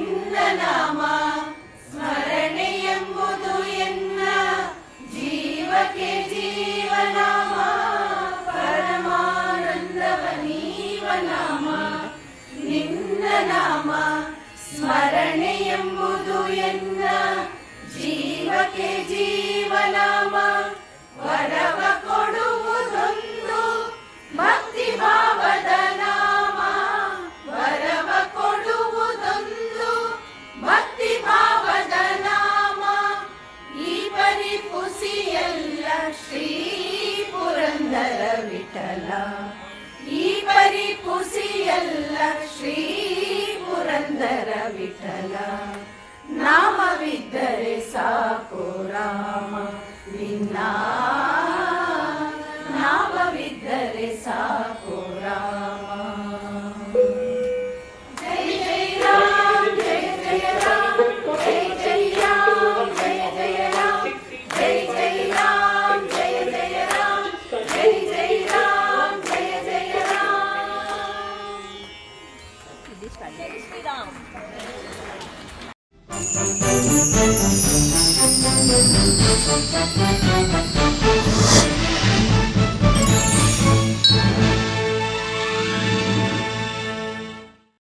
ನಿನ್ನ ನಾಮ ಸ್ಮರಣೆ ಎಂಬುದು ಎನ್ನ ಜೀವಕ್ಕೆ ಜೀವನಾಮ ಪರಮಾನಂದವ ನೀವನಾಮ ನಿನ್ನ ನಾಮ ಸ್ಮರಣೆ ಎಂಬುದು ಎನ್ನ ಜೀವಕ್ಕೆ ಜೀವನಾಮ ವರವ ಕೊಡುವುದೊಂದು ಭಕ್ತಿ ಭಾವದ ನಾಮ ವರವ ಕೊಡುವುದೊಂದು ಭಕ್ತಿ ಭಾವದ ನಾಮ ಈ ಪರಿಪುಸಿಯಲ್ಲ ಶ್ರೀ ಪುರಂದರ ವಿಠಲ ಈ ಪರಿಪುಸಿಯಲ್ಲ ಶ್ರೀ ಪುರಂದರ ವಿಠಲ ನಾಮವಿದ್ದರೆ ಸಾಕು ರಾಮ ನಿನ್ನ ನಾಮವಿದ್ದರೆ ಸಾಕು ರಾಮ ಜಯ ಜಯ ರಾಮ ಜಯ ಜಯ ರಾಮ ಜಯ ಜಯ ರಾಮ ಜಯ ಜಯ ರಾಮ ಜಯ ಜಯ ರಾಮ ಜಯ ಜಯ ರಾಮ ಜಯ ಜಯ ರಾಮ ಜಯ ಜಯ ರಾಮ Thank you.